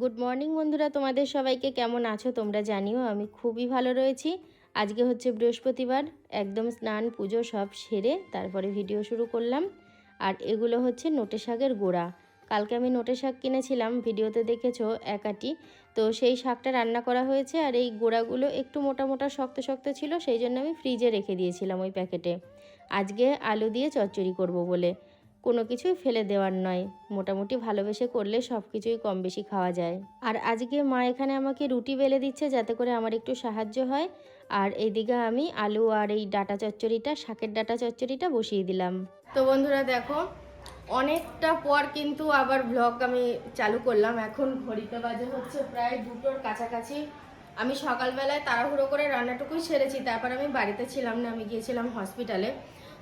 Good morning বন্ধুরা, তোমাদের সবাইকে কেমন আছো তোমরা জানিও। আমি খুবই ভালো রয়েছি। আজকে হচ্ছে বৃহস্পতিবার, একদম স্নান পুজো সব সেরে তারপরে ভিডিও শুরু করলাম। আর এগুলো হচ্ছে নোটে শাকের গোড়া। কালকে আমি নোটে শাক কিনেছিলাম, ভিডিওতে দেখেছো একাটি। তো সেই শাকটা রান্না করা হয়েছে। আর এই গোড়াগুলো একটু মোটা মোটা শক্ত শক্ত ছিল, সেই জন্য আমি ফ্রিজে রেখে দিয়েছিলাম ওই প্যাকেটে। আজকে আলু দিয়ে চচ্চড়ি করব বলে। কোনো কিছুই ফেলে দেওয়ার নয়, মোটামুটি ভালোবেসে করলে সব কিছুই কম বেশি খাওয়া যায়। আর আজকে মা এখানে আমাকে রুটি বেলে দিচ্ছে যাতে করে আমার একটু সাহায্য হয়। আর এইদিকে আমি আলু আর এই ডাটা চচ্চড়িটা, শাকের ডাটা চচ্চড়িটা বসিয়ে দিলাম। তো বন্ধুরা দেখো, অনেকটা পর কিন্তু আবার ব্লগ আমি চালু করলাম। এখন ঘড়িতে বাজে হচ্ছে প্রায় 2টোর কাছাকাছি। আমি সকালবেলায় তাড়াহুড়ো করে রান্নাটুকুই সেরেছি, তারপর আমি বাড়িতে ছিলাম না, আমি গিয়েছিলাম হসপিটালে।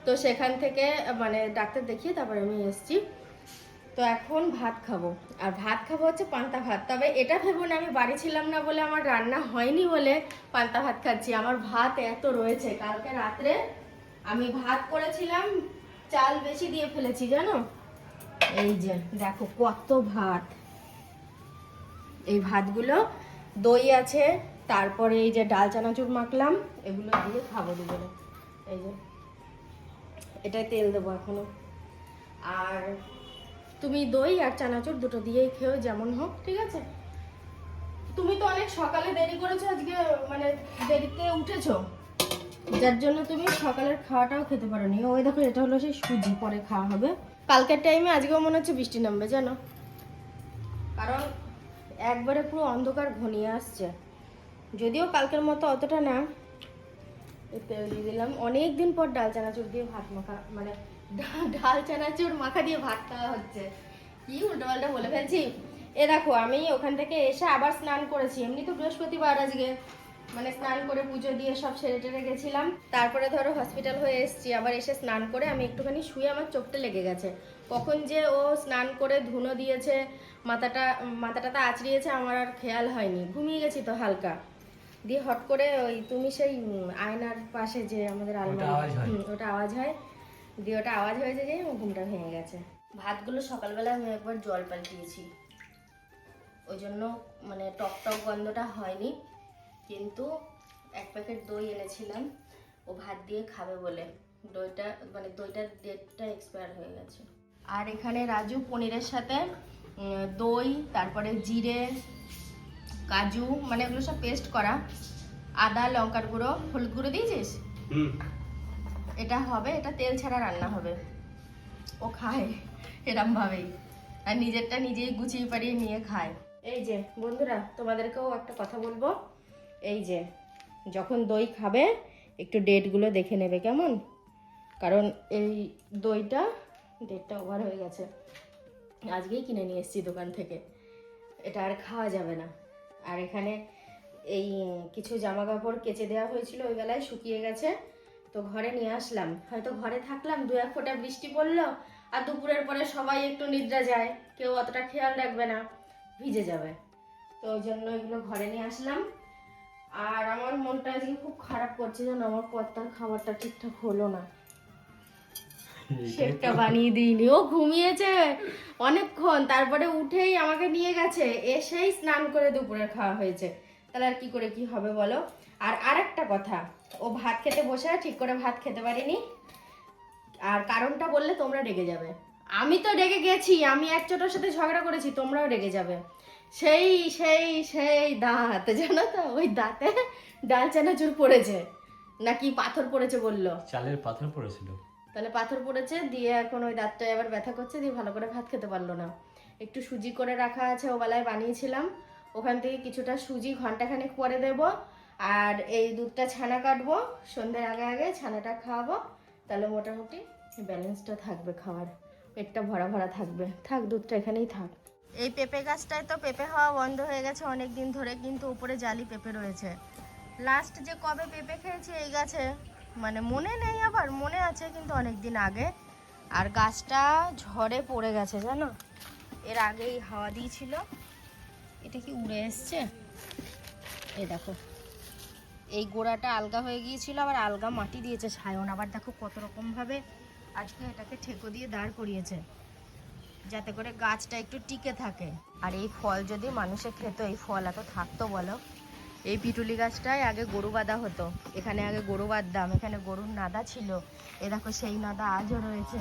তো সেখান থেকে মানে ডাক্তার দেখিয়ে তারপর আমি এসেছি। তো এখন ভাত খাবো, আর ভাত খাবো হচ্ছে পান্তা ভাত। তবে এটা ভেবো না আমি বাড়ি ছিলাম না বলে, আমার রান্না হয়নি বলে পান্তা ভাত খাচ্ছি। আমার ভাত এত রয়েছে, কালকে রাত্রে আমি ভাত করেছিলাম, চাল বেশি দিয়ে ফেলেছি জানো। এই যে দেখো কত ভাত। এই ভাতগুলো দই আছে, তারপরে এই যে ডাল চানাচুর মাখলাম, এগুলো দিয়ে খাবো দুপুরে। এই যে এটাই তেল দেবো এখনো। আর তুমি দই আর চানাচুর দুটো দিয়েই খেও, যেমন হোক, ঠিক আছে? তুমি তো অনেক সকালে দেরি করেছো আজকে, মানে দেরিতে উঠেছো, যার জন্য তুমি সকালের খাওয়াটাও খেতে পারোনি। ওই দেখো, এটা হলো সেই সুজি, পরে খাওয়া হবে। কালকের টাইমে আজকেও মনে হচ্ছে বৃষ্টি নামবে জানো, কারণ একবারে পুরো অন্ধকার ঘনিয়ে আসছে। যদিও কালকের মতো অতটা না। তেল দিয়ে দিলাম। অনেক দিন পর ডাল চানাচুর দিয়ে ভাত মাখা, মানে ডাল চানাচুর মাখা দিয়ে ভাত খাওয়া হচ্ছে। কি উল্টো পাল্টা বলে ফেলছি। এ দেখো, আমি ওখান থেকে এসে আবার স্নান করেছি। এমনি তো বৃহস্পতিবার আজকে, মানে স্নান করে পুজো দিয়ে সব সেরে টেরে গেছিলাম। তারপরে ধরো হসপিটাল হয়ে এসেছি, আবার এসে স্নান করে আমি একটুখানি শুয়ে, আমার চোখটা লেগে গেছে। কখন যে ও স্নান করে ধুনো দিয়েছে, মাথাটা আঁচড়িয়েছে, আমার আর খেয়াল হয়নি, ঘুমিয়ে গেছি তো হালকা। দিয়ে হট করে ওই তুমি সেই আয়নার পাশে যে আমাদের আলমারি, ওটা আওয়াজ হয়, দিয়ে ওটা আওয়াজ হয়েছে যে ঘুমটা ভেঙে গেছে। ভাতগুলো সকালবেলা আমি একবার জল পাল্টিয়েছি, ওই জন্য মানে টক টক গন্ধটা হয়নি। কিন্তু এক প্যাকেট দই এনেছিলাম ও ভাত দিয়ে খাবে বলে। দইটা মানে দইটার ডেটটা এক্সপায়ার হয়ে গেছে। আর এখানে রাজু পনিরের সাথে দই, তারপরে জিরে, কাজু, মানে এগুলো সব পেস্ট করা, আদা, লঙ্কার গুঁড়ো, হলুদ গুঁড়ো দিয়েছিস। এটা হবে, এটা তেল ছাড়া রান্না হবে। ও খায় এরম ভাবেই, আর নিজেরটা নিজেই গুছিয়ে পাড়িয়ে নিয়ে খায়। এই যে বন্ধুরা, তোমাদেরকেও একটা কথা বলবো। এই যে যখন দই খাবে একটু ডেটগুলো দেখে নেবে কেমন, কারণ এই ডেটটা ওভার হয়ে গেছে। আজকেই কিনে নিয়ে এসেছি দোকান থেকে, এটা আর খাওয়া যাবে না। আর এখানে এই কিছু জামা কাপড় কেচে দেওয়া হয়েছিল, ওই বেলায় শুকিয়ে গেছে, তো ঘরে নিয়ে আসলাম। হয়তো ঘরে থাকলাম, 2-1 ফোঁটা বৃষ্টি পড়লো, আর দুপুরের পরে সবাই একটু নিদ্রা যায়, কেউ অতটা খেয়াল রাখবে না, ভিজে যাবে। তো ওই জন্য এগুলো ঘরে নিয়ে আসলাম। আর আমার মনটা আজকে খুব খারাপ করছে জানো, আমার কর্তার খাবারটা ঠিকঠাক হলো না। সেটা বানিয়ে দিইনি, ও ঘুমিয়েছে অনেকক্ষণ, তারপরে উঠেই আমাকে নিয়ে গেছে, এসেই স্নান করে দুপুরে খাওয়া হয়েছে। তাহলে আর কি করে কি হবে বলো। আর আরেকটা কথা, ও ভাত খেতে বসে ঠিক করে ভাত খেতে পারিনি। আর কারণটা বললে তোমরা রেগে যাবে। আমি তো রেগে গেছি, আমি এক ছোটোর সাথে ঝগড়া করেছি, তোমরাও রেগে যাবে। সেই সেই সেই দাঁত, জানো তো, ওই দাঁতে ডাল চানাচুর পড়েছে, নাকি পাথর পড়েছে বললো। চালের পাথর পড়েছিল। তাহলে পাথর পড়েছে, দিয়ে এখন ওই দাঁতটায় আবার ব্যথা করছে, দিয়ে ভালো করে ভাত খেতে পারলো না। একটু সুজি করে রাখা আছে, ও বেলায় বানিয়েছিলাম, ওখান থেকে কিছুটা সুজি ঘন্টাখানেক পরে দেব। আর এই দুধটা ছানা কাটবো, সন্ধ্যের আগে আগে ছানাটা খাওয়াবো, তাহলে মোটামুটি ব্যালেন্সটা থাকবে, খাওয়ার পেটটা ভরা ভরা থাকবে। থাক, দুধটা এখানেই থাক। এই পেঁপে গাছটায় তো পেঁপে হওয়া বন্ধ হয়ে গেছে অনেক দিন ধরে, কিন্তু উপরে জালি পেঁপে রয়েছে। লাস্ট যে কবে পেঁপে খেয়েছি এই গাছে, মানে মনে নেই, আবার মনে আছে কিন্তু অনেক দিন আগে। আর গাছটা ঝড়ে পড়ে গেছে জানো, এর আগেই হাওয়া দিয়েছিল। এটা কি উড়ে এসছে, এই দেখো, এই গোড়াটা আলগা হয়ে গিয়েছিল, আবার আলগা মাটি দিয়েছে ছায়ন, আবার দেখো কত রকম ভাবে আজকে এটাকে ঠেকো দিয়ে দাঁড় করিয়েছে। যাতে করে গাছটা একটু টিকে থাকে। আর এই ফল যদি মানুষে খেত, এই ফল এত থাকতো বলো? এই পিটুলি গাছটায় আগে গরু বাঁধা হতো, এখানে আগে গরু বাঁধতাম, এখানে গরুর নাদা ছিল, এ দেখো সেই নাদা আজও রয়েছে।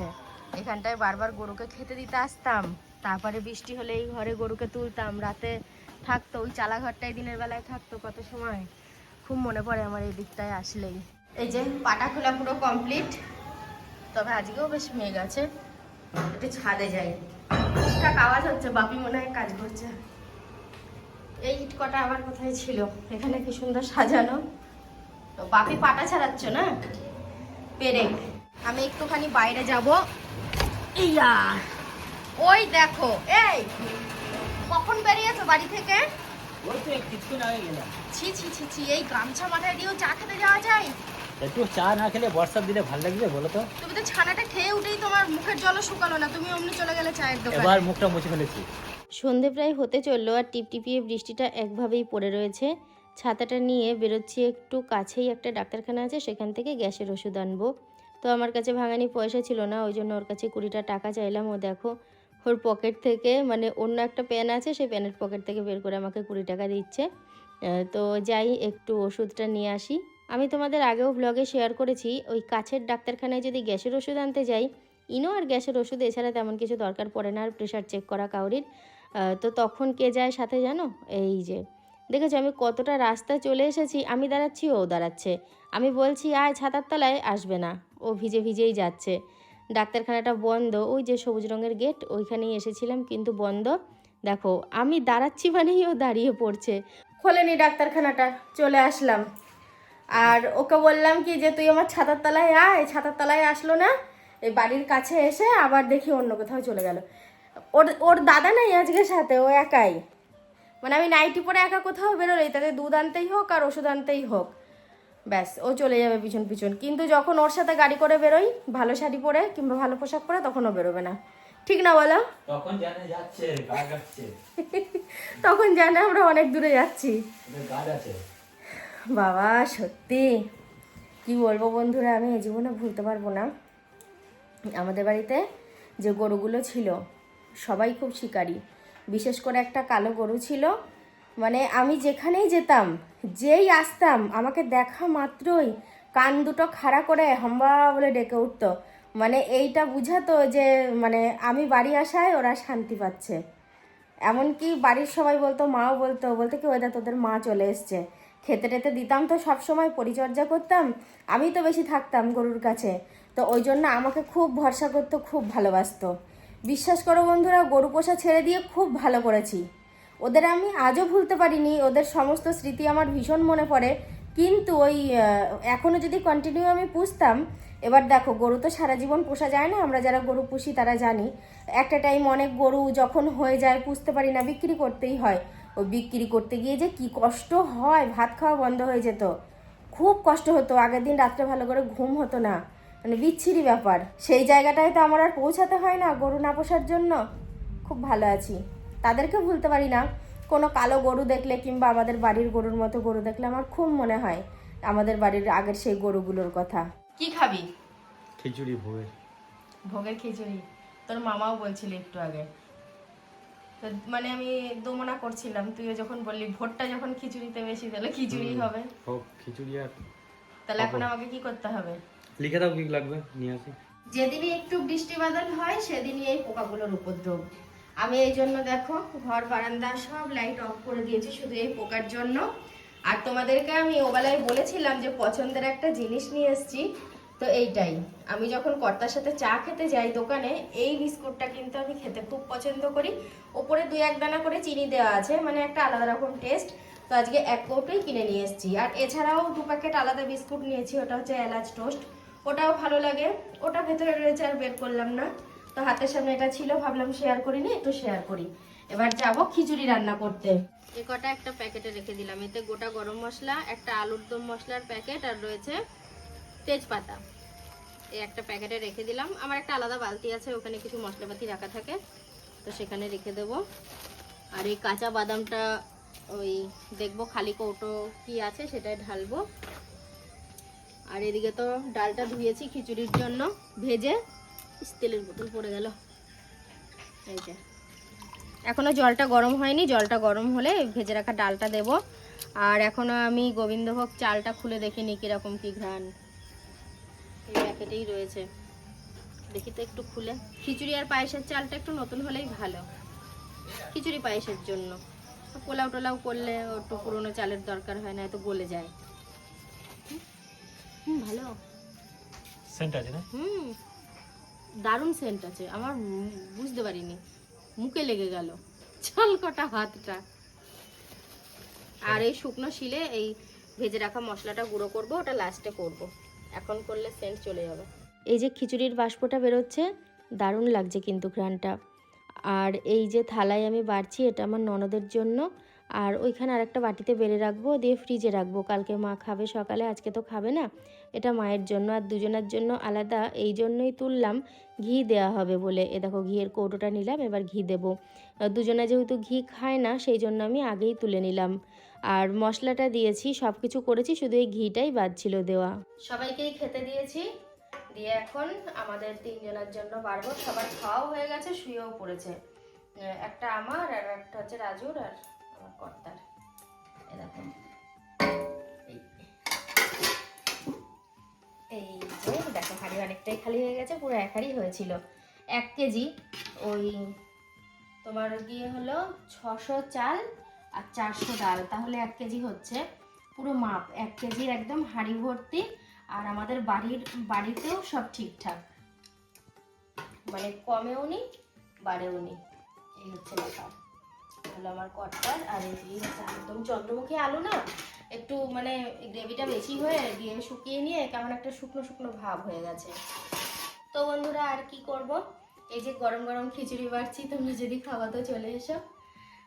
এখানটায় বারবার গরুকে খেতে দিতে আসতাম, তারপরে বৃষ্টি হলে এই ঘরে গরুকে তুলতাম, রাতে থাকতো ওই চালাঘরটায়, দিনের বেলায় থাকতো কত সময়। খুব মনে পড়ে আমার এই দিকটায় আসলেই। এই যে পাটা খোলা পুরো কমপ্লিট, তবে আজকেও বেশ মেঘ আছে। একটু ছাদে যাই, ঠিকঠাক আওয়াজ হচ্ছে, বাপি মনে হয় কাজ করছে। এই ইট কটা আবার কোথায় ছিল? এখানে কি সুন্দর সাজানো। তো বাপি পাটা ছাড়াচ্ছ না? পেরেক। আমি একটুখানি বাইরে যাব। ইয়া, ওই দেখো, এই কখন বেরিয়েছো বাড়ি থেকে? ওই তো কিছুক্ষণ আগে গেলাম। ছি ছি ছি ছি, এই গামছা মাথায় দিয়েও চা খেতে যাওয়া যায়? একটু চা না খেলে বর্ষার দিনে ভালো লাগবে বলো তো? তুমি তো ছানাটা খেয়ে উঠেই তোমার মুখের জলও শুকালো না, তুমি অমনি চলে গেলে চায়ের দোকানে। এবার মুখটা মুছে ফেলেছি। সন্ধে প্রায় হতে চললো, আর টিপটিপিয়ে বৃষ্টিটা একভাবেই পড়ে রয়েছে। ছাতাটা নিয়ে বেরোচ্ছি, একটু কাছেই একটা ডাক্তারখানা আছে, সেখান থেকে গ্যাসের ওষুধ আনবো। তো আমার কাছে ভাঙানি পয়সা ছিল না, ওই জন্য ওর কাছে 20টা টাকা চাইলাম। ও দেখো ওর পকেট থেকে, মানে অন্য একটা পেন আছে, সেই পেনের পকেট থেকে বের করে আমাকে 20 টাকা দিচ্ছে। তো যাই একটু ওষুধটা নিয়ে আসি। আমি তোমাদের আগেও ব্লগে শেয়ার করেছি, ওই কাছের ডাক্তারখানায় যদি গ্যাসের ওষুধ আনতে যাই, ইনো আর গ্যাসের ওষুধ এছাড়া তেমন কিছু দরকার পড়ে না, আর প্রেশার চেক করা কাউরির। তো তখন কে যায় সাথে জানো? এই যে দেখেছো আমি কতটা রাস্তা চলে এসেছি, আমি দাঁড়াচ্ছি ও দাঁড়াচ্ছে, আমি বলছি আয় ছাতার তলায়, আসবে না, ও ভিজে ভিজেই যাচ্ছে। ডাক্তারখানাটা বন্ধ, ওই যে সবুজ রঙের গেট, ওইখানেই এসেছিলাম কিন্তু বন্ধ। দেখো আমি দাঁড়াচ্ছি মানেই ও দাঁড়িয়ে পড়ছে। খোলেনি ডাক্তারখানাটা, চলে আসলাম। আর ওকে বললাম কি যে তুই আমার ছাতার তলায় আয়, ছাতার তলায় আসলো না, এই বাড়ির কাছে এসে আবার দেখি অন্য কোথাও চলে গেল। ওর ওর দাদা নাই আজকে সাথে, ও একাই, মানে আমি নাইটি পরে একা কোথাও বেরোলেই তাতে দুধ আনতেই হোক আর ওষুধ আনতেই হোক, ব্যাস ও চলে যাবে পিছন পিছন। কিন্তু যখন ওর সাথে গাড়ি করে বেরোই, ভালো শাড়ি পরে কিংবা ভালো পোশাক পরে, তখন ও বেরোবে না, ঠিক না বলো? তখন জানে যাচ্ছে গাছ যাচ্ছে। তখন জানে আমরা অনেক দূরে যাচ্ছি। গাছ আছে বাবা সত্যি কি বলবো বন্ধুরা, আমি এই জীবনে ভুলতে পারবো না। আমাদের বাড়িতে যে গরুগুলো ছিল সবাই খুব শিকারী, বিশেষ করে একটা কালো গরু ছিল। মানে আমি যেখানেই যেতাম, যেই আসতাম, আমাকে দেখা মাত্রই কান দুটো খাড়া করে হাম্বা বলে ডেকে উঠতো। মানে এইটা বুঝাতো যে মানে আমি বাড়ি আসায় ওরা শান্তি পাচ্ছে। এমনকি বাড়ির সবাই বলতো, মাও বলতো, বলতে কি ওইটা তোদের মা চলে এসছে। খেতে টেতে দিতাম তো সব সময়, পরিচর্যা করতাম, আমি তো বেশি থাকতাম গরুর কাছে, তো ওই জন্য আমাকে খুব ভরসা করতো, খুব ভালোবাসতো। বিশ্বাস করো বন্ধুরা, গরু পোষা ছেড়ে দিয়ে খুব ভালো করেছি। ওদের আমি আজও ভুলতে পারিনি, ওদের সমস্ত স্মৃতি আমার ভীষণ মনে পড়ে। কিন্তু ওই এখনও যদি কন্টিনিউ আমি পুষতাম, এবার দেখো গরু তো সারা জীবন পোষা যায় না, আমরা যারা গরু পুষি তারা জানি একটা টাইম অনেক গরু যখন হয়ে যায় পুষতে পারি না, বিক্রি করতেই হয়। ওই বিক্রি করতে গিয়ে যে কি কষ্ট হয়, ভাত খাওয়া বন্ধ হয়ে যেত, খুব কষ্ট হতো। আগের দিন রাত্রে ভালো করে ঘুম হতো না, মানে বিচ্ছিরি ব্যাপার। সেই জায়গাটায় তো আমার আর পৌঁছাতে হয় না গরু না পোষার জন্য। খুব ভালো আছি, তাদেরকে ভুলতে পারি না। কোনো কালো গরু দেখলে কিংবা আমাদের বাড়ির গরুর মতো গরু দেখলে আমার খুব মনে হয় আমাদের বাড়ির আগের সেই গরুগুলোর কথা। কি খাবি? খিচুড়ি ভোগের। ভোগের খিচুড়ি? তোর মামাও বলছিল একটু আগে, তো মানে আমি দোমনা করছিলাম, তুইও যখন বললি ভোটটা যখন খিচুড়িতে বেশি, তাহলে খিচুড়ি হবে। হোক খিচুড়ি। আর তাহলে এখন আমাকে কি করতে হবে? লিখে দাও কি লাগবে, নিয়ে আসি। যেদিনই একটু বৃষ্টি বাদল হয় সেদিনই এই পোকাগুলোর উপদ্রব। আমি এই জন্য দেখো ঘর বারান্দা সব লাইট অফ করে দিয়েছি শুধু এই পোকার জন্য। আর তোমাদেরকে আমি ওবেলায় বলেছিলাম যে পছন্দের একটা জিনিস নিয়ে এসেছি, তো এইটাই। আমি যখন কর্তার সাথে চা খেতে যাই দোকানে, এই বিস্কুটটা কিন্তু আমি খেতে খুব পছন্দ করি। ওপরে 2-1 দানা করে চিনি দেওয়া আছে, মানে একটা আলাদা রকম টেস্ট। তো আজকে 1 কৌটোই কিনে নিয়ে এসেছি। আর এছাড়াও 2 প্যাকেট আলাদা বিস্কুট নিয়েছি, ওটা হচ্ছে এলাচ টোস্ট, ওটাও ভালো লাগে। ওটা ভেতরে রয়েছে আর বের করলাম না, তো হাতের সামনে এটা ছিল, ভাবলাম শেয়ার করিনি, একটু শেয়ার করি। এবার যাব খিচুড়ি রান্না করতে। এ কটা একটা প্যাকেটে রেখে দিলাম, এতে গোটা গরম মশলা, একটা আলুর দম মশলার প্যাকেট, আর রয়েছে তেজপাতা। এই একটা প্যাকেটে রেখে দিলাম। আমার একটা আলাদা বালতি আছে, ওখানে কিছু মশলাপাতি রাখা থাকে, তো সেখানে রেখে দেব। আর এই কাঁচা বাদামটা ওই দেখবো খালি কৌটো কি আছে সেটাই ঢালবো। আর এদিকে তো ডালটা ধুয়েছি খিচুড়ির জন্য ভেজে, তেলের বোতল পড়ে গেল। এই যে এখনো জলটা গরম হয়নি, জলটা গরম হলে ভেজে রাখা ডালটা দেব। আর এখনো আমি গোবিন্দভোগ চালটা খুলে দেখিনি কিরকম কি ঘ্রাণ, এই প্যাকেটেই রয়েছে, দেখি তো একটু খুলে। খিচুড়ি আর পায়েসের চালটা একটু নতুন হলেই ভালো খিচুড়ি পায়েসের জন্য। পোলাও টোলাও করলে একটু পুরোনো চালের দরকার হয় না, এত গলে যায়। ভালো সেন্ট আছে না? দারুণ সেন্ট আছে, আমার বুঝতে পারিনি, মুখে লেগে গেল ছলকটা হাতটা। আর এই শুকনো শিলে এই ভেজে রাখা মশলাটা গুঁড়ো করব, ওটা লাস্টে করব, এখন করলে সেন্ট চলে যাবে। এই যে খিচুড়ির বাষ্পটা বেরোচ্ছে, দারুণ লাগছে কিন্তু ঘ্রাণটা। আর এই যে থালায় আমি বাড়ছি, এটা আমার ননদের জন্য। আর ওইখানে আরেকটা বাটিতে বেড়ে রাখবো, দিয়ে ফ্রিজে রাখবো, কালকে মা খাবে সকালে, আজকে তো খাবে না। এটা মায়ের জন্য আর দুজনের জন্য আলাদা, এই জন্যই তুললাম ঘি দেওয়া হবে বলে। এ দেখো ঘিয়ের কৌটোটা নিলাম, এবার ঘি দেবো। দুজনে যেহেতু ঘি খায় না, সেই জন্য আমি আগেই তুলে নিলাম। আর মশলাটা দিয়েছি, সব কিছু করেছি, শুধু এই ঘিটাই বাদ ছিল দেওয়া। সবাইকেই খেতে দিয়েছি, দিয়ে এখন আমাদের তিনজনের জন্য বাড়বো। সবার খাওয়াও হয়ে গেছে, শুয়েও পড়েছে। একটা আমার, আর একটা হচ্ছে রাজুর, আর আমার কর্তার। এরকম এই যে দেখো হাঁড়ি অনেকটাই খালি হয়ে গেছে, পুরো এক হাঁড়ি হয়েছিল। 1 কেজি ওই তোমার গিয়ে হলো 600 চাল আর 400 ডাল, তাহলে 1 কেজি হচ্ছে পুরো মাপ। 1 কেজির একদম হাঁড়ি ভর্তি। আর আমাদের বাড়িতেও সব ঠিকঠাক, মানে কমেও নি বাড়েও নি, এই হচ্ছে ব্যাপার। হলো আমার কর্তার। আর এই হচ্ছে একদম চন্দ্রমুখী আলু না, একটু মানে গ্রেভিটা বেশি হয়ে গিয়ে শুকিয়ে নিয়ে কেমন একটা শুকনো শুকনো ভাব হয়ে গেছে। তো বন্ধুরা আর কি করব, এই যে গরম গরম খিচুড়ি বাড়ছি, তোমরা যদি খাওয়া তো চলে এসো।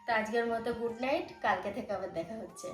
তো আজকের মতো গুড নাইট, কালকে থেকে আবার দেখা হচ্ছে।